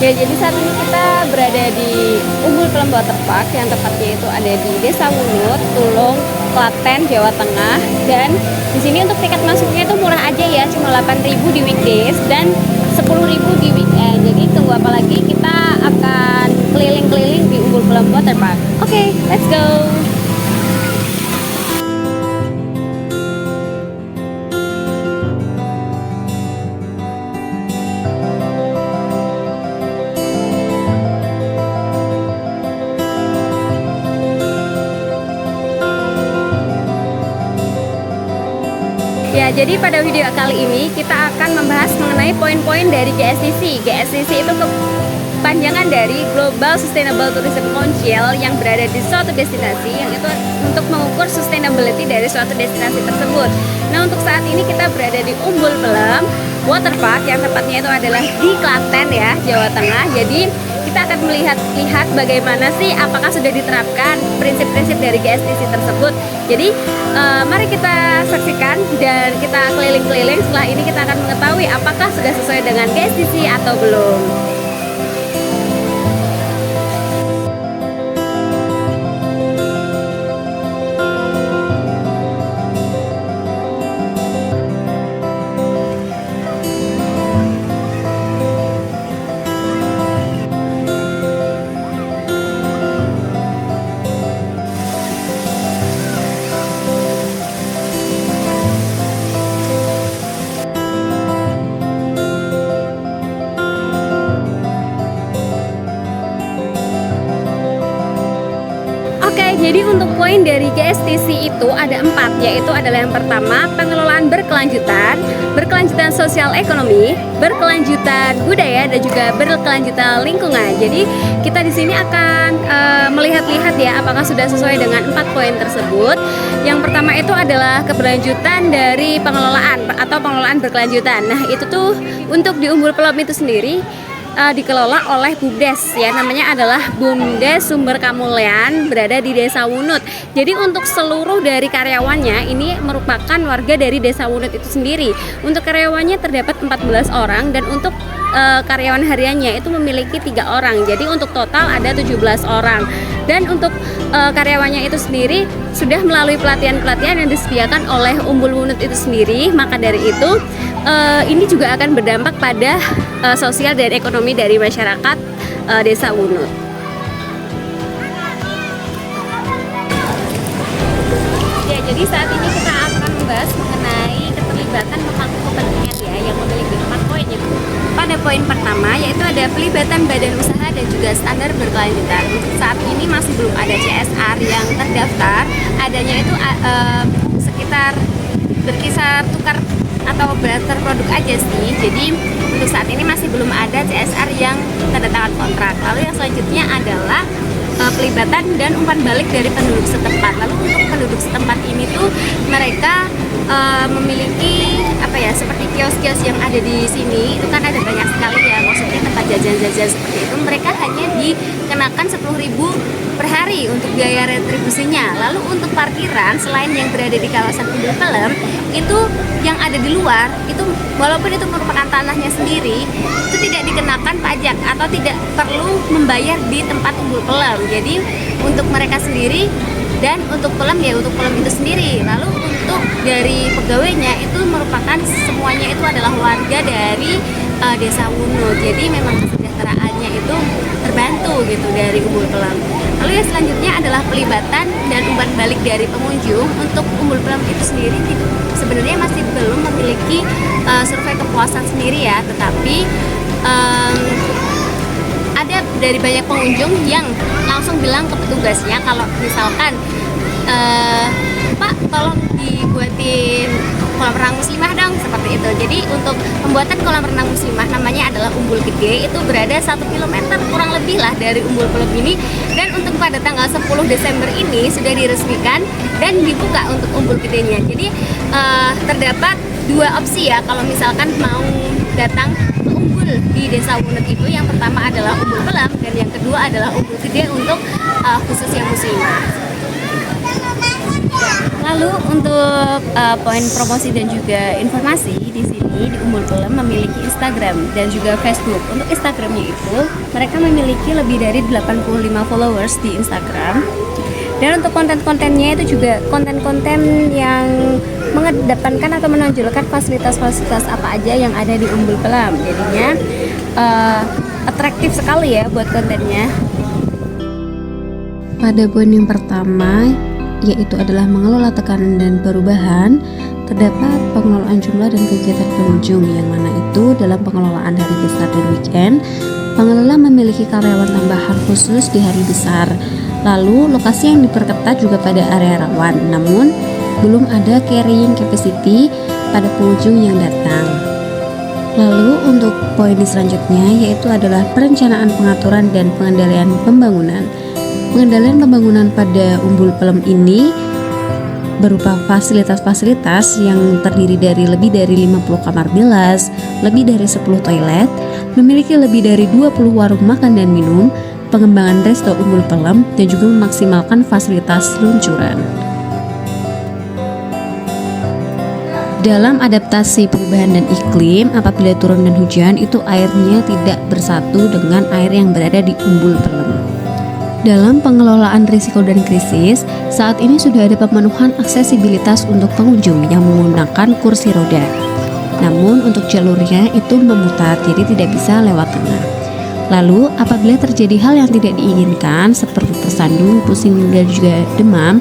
Ya, jadi saat ini kita berada di Umbul Pelem Waterpark yang tepatnya itu ada di Desa Wunut, Tulung, Klaten, Jawa Tengah. Dan di sini untuk tiket masuknya itu murah aja ya, cuma 8.000 di weekdays dan 10.000 di weekend. Jadi tunggu apa lagi, kita akan keliling-keliling di Umbul Pelem Waterpark. Oke, let's go. Ya, jadi pada video kali ini kita akan membahas mengenai poin-poin dari GSTC. GSTC itu kepanjangan dari Global Sustainable Tourism Council yang berada di suatu destinasi, yang itu untuk mengukur sustainability dari suatu destinasi tersebut. Nah, untuk saat ini kita berada di Umbul Pelem Waterpark yang tepatnya itu adalah di Klaten ya, Jawa Tengah. Jadi kita akan melihat bagaimana sih, apakah sudah diterapkan prinsip-prinsip dari GSTC tersebut. Jadi mari kita saksikan dan kita keliling-keliling. Setelah ini kita akan mengetahui apakah sudah sesuai dengan GSTC atau belum. Jadi untuk poin dari GSTC itu ada 4, yaitu adalah yang pertama pengelolaan berkelanjutan, berkelanjutan sosial ekonomi, berkelanjutan budaya, dan juga berkelanjutan lingkungan. Jadi kita di sini akan melihat-lihat ya apakah sudah sesuai dengan 4 poin tersebut. Yang pertama itu adalah keberlanjutan dari pengelolaan atau pengelolaan berkelanjutan. Nah, itu tuh untuk di Umbul Pelem itu sendiri dikelola oleh BUMDes ya, namanya adalah BUMDes Sumber Kamulian, berada di Desa Wunut. Jadi untuk seluruh dari karyawannya ini merupakan warga dari Desa Wunut itu sendiri. Untuk karyawannya terdapat 14 orang dan untuk karyawan hariannya itu memiliki 3 orang. Jadi untuk total ada 17 orang. Dan untuk karyawannya itu sendiri sudah melalui pelatihan-pelatihan yang disediakan oleh Umbul Wunut itu sendiri. Maka dari itu ini juga akan berdampak pada sosial dan ekonomi dari masyarakat Desa Wunut. Ya, jadi saat ini kita akan membahas mengenai keterlibatan pemangku kepentingan ya, yang memiliki 4 poin itu. Pada poin pertama yaitu ada pelibatan badan usaha dan juga standar berkelanjutan. Saat ini masih belum ada CSR yang terdaftar, adanya itu sekitar berkisar tukar atau barter produk aja sih. Jadi untuk saat ini masih belum ada CSR yang tanda tangan kontrak. Lalu yang selanjutnya adalah pelibatan dan umpan balik dari penduduk setempat. Lalu untuk penduduk setempat ini tuh mereka memiliki apa ya, seperti kios-kios yang ada di sini itu kan ada banyak sekali ya, maksudnya tempat jajan-jajan seperti itu. Mereka hanya dikenakan 10.000 per hari untuk biaya retribusinya. Lalu untuk parkiran selain yang berada di kawasan Umbul Pelem itu yang ada di luar itu, walaupun itu merupakan tanahnya sendiri, itu tidak dikenakan pajak atau tidak perlu membayar di tempat Umbul Pelem. Jadi untuk mereka sendiri dan untuk Pelem ya untuk Pelem itu sendiri. Lalu untuk dari pegawainya itu merupakan semuanya itu adalah warga dari Desa Wunut. Jadi memang kesejahteraannya itu terbantu gitu dari Umbul Pelem. Lalu yang selanjutnya adalah pelibatan dan umpan balik dari pengunjung. Untuk Umbul Pelem itu sendiri sebenarnya masih belum memiliki survei kepuasan sendiri ya, tetapi ada dari banyak pengunjung yang langsung bilang ke petugasnya kalau misalkan Pak, tolong dibuatin kolam renang muslimah dong, seperti itu. Jadi untuk pembuatan kolam renang muslimah namanya adalah Umbul Gede, itu berada 1 km kurang lebih lah dari Umbul Pelem ini. Dan untuk pada tanggal 10 Desember ini sudah diresmikan dan dibuka untuk Umbul Gedenya. Jadi terdapat 2 opsi ya kalau misalkan mau datang ke Umbul di Desa Wunut itu. Yang pertama adalah Umbul Pelem dan yang kedua adalah Umbul Gede untuk khusus yang muslimah. Lalu untuk poin promosi dan juga informasi di sini di Umbul Pelem memiliki Instagram dan juga Facebook. Untuk Instagramnya itu mereka memiliki lebih dari 85 followers di Instagram. Dan untuk konten-kontennya itu juga konten-konten yang mengedepankan atau menonjolkan fasilitas-fasilitas apa aja yang ada di Umbul Pelem. Jadinya atraktif sekali ya buat kontennya. Pada poin yang pertama, yaitu adalah mengelola tekanan dan perubahan, terdapat pengelolaan jumlah dan kegiatan pengunjung, yang mana itu dalam pengelolaan hari besar dan weekend, pengelola memiliki karyawan tambahan khusus di hari besar. Lalu lokasi yang diperketat juga pada area rawan, namun belum ada carrying capacity pada pengunjung yang datang. Lalu untuk poin selanjutnya yaitu adalah perencanaan, pengaturan, dan pengendalian pembangunan. Pengendalian pembangunan pada Umbul Pelem ini berupa fasilitas-fasilitas yang terdiri dari lebih dari 50 kamar bilas, lebih dari 10 toilet, memiliki lebih dari 20 warung makan dan minum, pengembangan resto Umbul Pelem, dan juga memaksimalkan fasilitas luncuran. Dalam adaptasi perubahan dan iklim, apabila turun dan hujan, itu airnya tidak bersatu dengan air yang berada di Umbul Pelem. Dalam pengelolaan risiko dan krisis, saat ini sudah ada pemenuhan aksesibilitas untuk pengunjung yang menggunakan kursi roda. Namun untuk jalurnya itu memutar, jadi tidak bisa lewat tengah. Lalu apabila terjadi hal yang tidak diinginkan seperti tersandung, pusing, dan juga demam,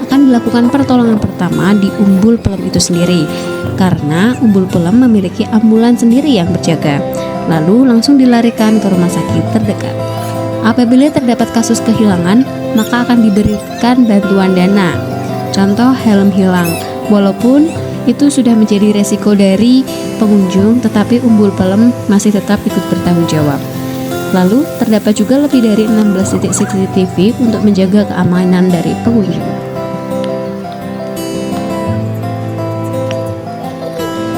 akan dilakukan pertolongan pertama di Umbul Pelem itu sendiri, karena Umbul Pelem memiliki ambulans sendiri yang berjaga. Lalu langsung dilarikan ke rumah sakit terdekat. Apabila terdapat kasus kehilangan, maka akan diberikan bantuan dana. Contoh helm hilang. Walaupun itu sudah menjadi resiko dari pengunjung, tetapi Umbul Pelem masih tetap ikut bertanggung jawab. Lalu terdapat juga lebih dari 16 titik CCTV untuk menjaga keamanan dari pengunjung.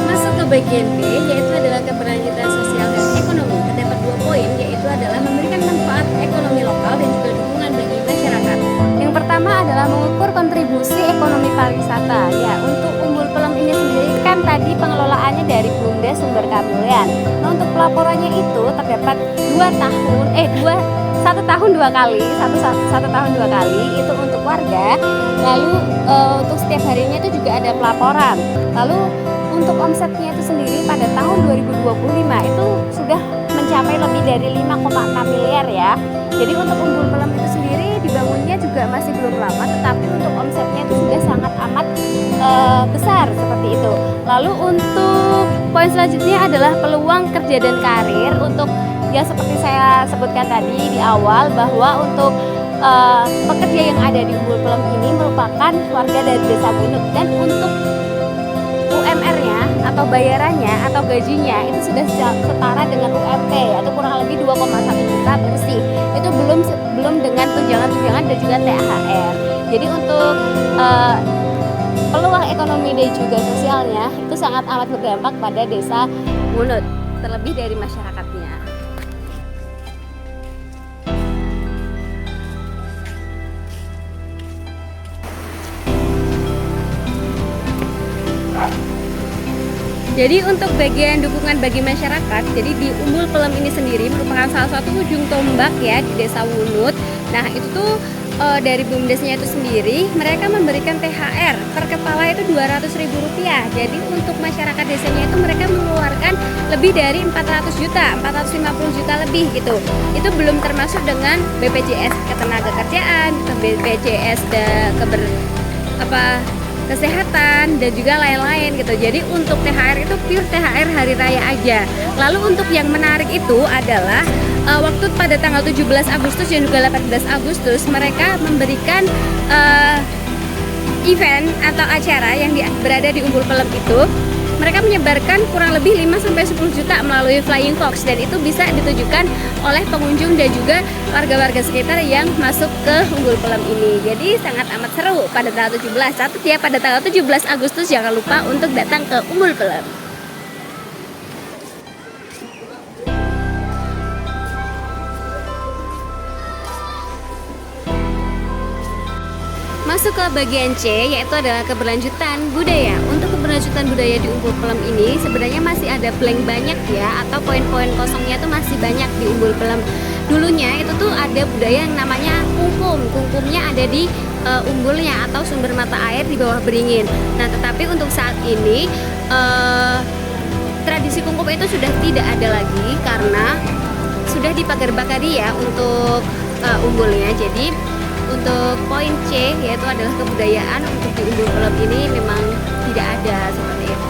Masuk ke bagian B, yaitu adalah keberlanjutan sosial dan ekonomi. Terdapat 2 poin, yaitu adalah memberikan manfaat ekonomi lokal dan juga dukungan bagi masyarakat. Yang pertama adalah mengukur kontribusi ekonomi pariwisata. Ya, untuk Umbul Pelem ini sendiri kan tadi pengelolaannya dari BUMDes Sumber Kamulyan. Nah, untuk pelaporannya itu terdapat 1 tahun 2 kali, satu tahun 2 kali itu untuk warga. Lalu untuk setiap harinya itu juga ada pelaporan. Lalu untuk omsetnya itu sendiri pada tahun 2025 itu sudah mencapai lebih dari 5,6 miliar ya. Jadi untuk Umbul Pelem itu sendiri dibangunnya juga masih belum lama, tetapi untuk omsetnya itu sudah sangat amat besar seperti itu. Lalu untuk poin selanjutnya adalah peluang kerja dan karir. Untuk ya seperti saya sebutkan tadi di awal bahwa untuk pekerja yang ada di Umbul Pelem ini merupakan warga dari Desa Bunut, dan untuk UMR-nya atau bayarannya atau gajinya itu sudah setara dengan UMT atau kurang lebih 2,1 juta bersih. Itu belum dengan tunjangan-tunjangan dan juga THR. Jadi untuk peluang ekonomi dan juga sosialnya itu sangat amat berdampak pada Desa Bunut, terlebih dari masyarakatnya. Jadi untuk bagian dukungan bagi masyarakat, jadi di Umbul Pelem ini sendiri merupakan salah satu ujung tombak ya di Desa Wunut. Nah itu tuh dari BUMDesnya itu sendiri mereka memberikan THR per kepala itu Rp200.000. Jadi untuk masyarakat desanya itu mereka mengeluarkan lebih dari 400 juta, 450 juta lebih gitu. Itu belum termasuk dengan BPJS Ketenagakerjaan, BPJS kesehatan dan juga lain-lain gitu. Jadi untuk THR itu pure THR hari raya aja. Lalu untuk yang menarik itu adalah waktu pada tanggal 17 Agustus dan juga 18 Agustus mereka memberikan event atau acara yang berada di Umbul Pelem itu. Mereka menyebarkan kurang lebih 5-10 juta melalui Flying Fox, dan itu bisa ditujukan oleh pengunjung dan juga warga-warga sekitar yang masuk ke Umbul Pelem ini. Jadi sangat amat seru pada tanggal 17. Catat ya, pada tanggal 17 Agustus jangan lupa untuk datang ke Umbul Pelem. Masuk Masuk ke bagian C, yaitu adalah keberlanjutan budaya. Untuk keberlanjutan budaya di Umbul Pelem ini sebenarnya masih ada blank banyak ya, atau poin-poin kosongnya itu masih banyak di Umbul Pelem. Dulunya itu tuh ada budaya yang namanya kungkum. Kungkumnya ada di umbulnya atau sumber mata air di bawah beringin. Nah, tetapi untuk saat ini tradisi kungkum itu sudah tidak ada lagi karena sudah dipagar-bagari ya untuk umbulnya. Jadi untuk poin C, yaitu adalah kebudayaan, untuk di Umbul Pelem ini memang tidak ada seperti itu.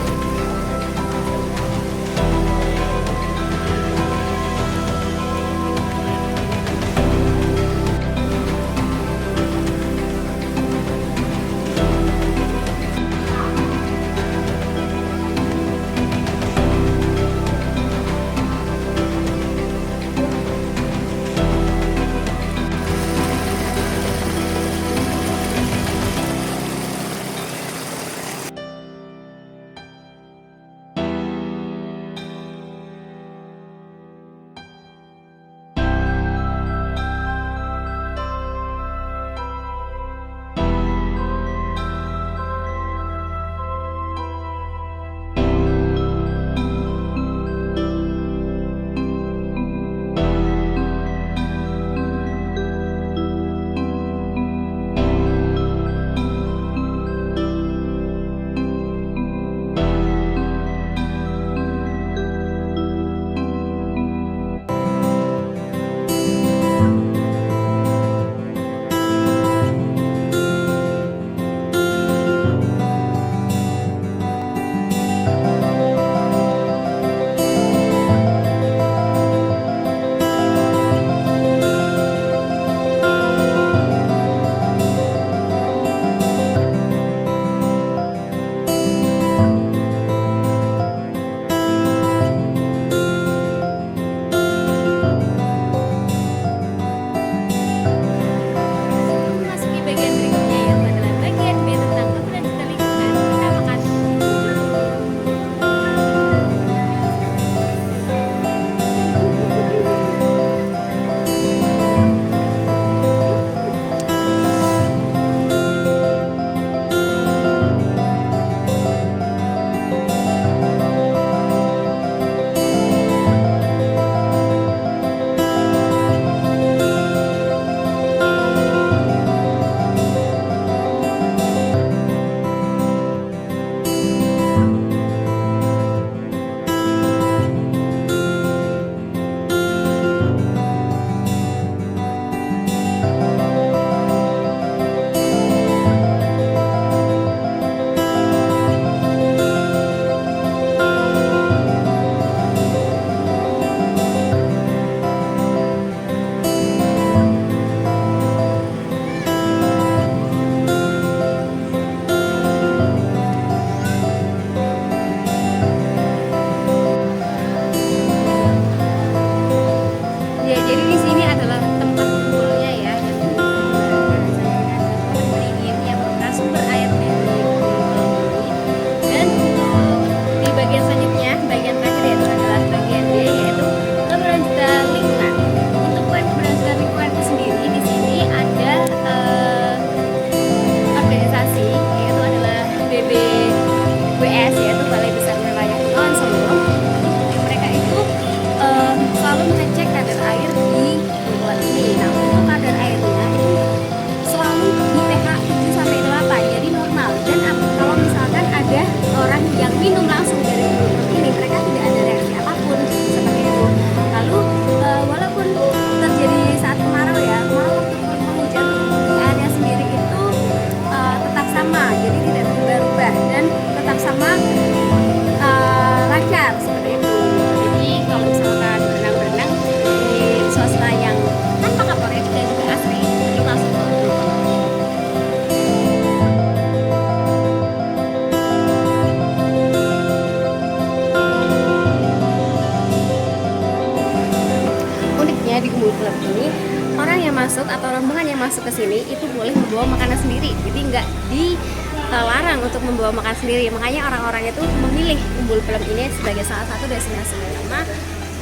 masuk atau rombongan yang masuk ke sini itu boleh membawa makanan sendiri, jadi nggak dilarang untuk membawa makan sendiri. Makanya orang-orang itu memilih Umbul Pelem ini sebagai salah satu destinasi utama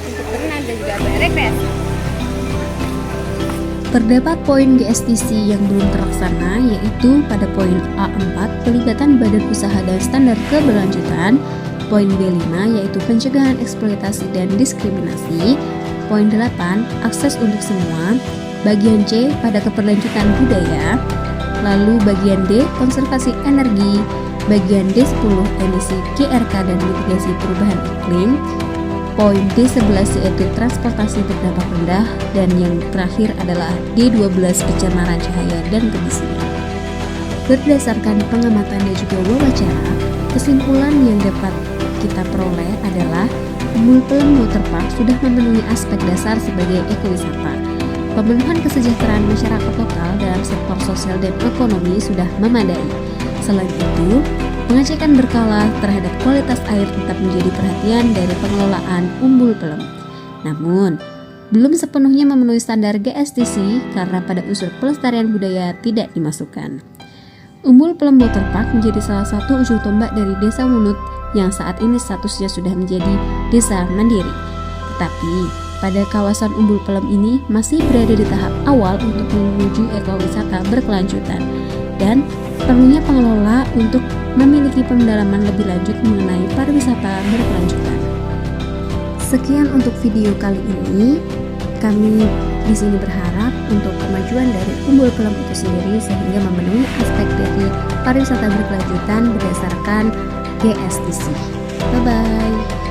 untuk berenang dan juga berrekreasi. Terdapat poin GSTC yang belum terlaksana, yaitu pada poin A4 pelibatan badan usaha dan standar keberlanjutan, poin B5 yaitu pencegahan eksploitasi dan diskriminasi, poin 8 akses untuk semua, bagian C pada keberlanjutan budaya, lalu bagian D konservasi energi, bagian D10 emisi GRK dan mitigasi perubahan iklim, poin D11 yaitu transportasi berdampak rendah, dan yang terakhir adalah D12 pencemaran cahaya dan kemiskinan. Berdasarkan pengamatan dan juga wawancara, kesimpulan yang dapat kita peroleh adalah Umbul Pelem Waterpark sudah memenuhi aspek dasar sebagai ekowisata. Pemenuhan kesejahteraan masyarakat lokal dalam sektor sosial dan ekonomi sudah memadai. Selain itu, pengecekan berkala terhadap kualitas air tetap menjadi perhatian dari pengelolaan Umbul Pelem. Namun, belum sepenuhnya memenuhi standar GSTC karena pada unsur pelestarian budaya tidak dimasukkan. Umbul Pelem Waterpark menjadi salah satu ujung tombak dari Desa Wunut yang saat ini statusnya sudah menjadi desa mandiri. Tetapi, pada kawasan Umbul Pelem ini masih berada di tahap awal untuk menuju ekowisata berkelanjutan, dan perlunya pengelola untuk memiliki pendalaman lebih lanjut mengenai pariwisata berkelanjutan. Sekian untuk video kali ini. Kami di sini berharap untuk kemajuan dari Umbul Pelem itu sendiri sehingga memenuhi aspek dari pariwisata berkelanjutan berdasarkan GSTC. Bye bye.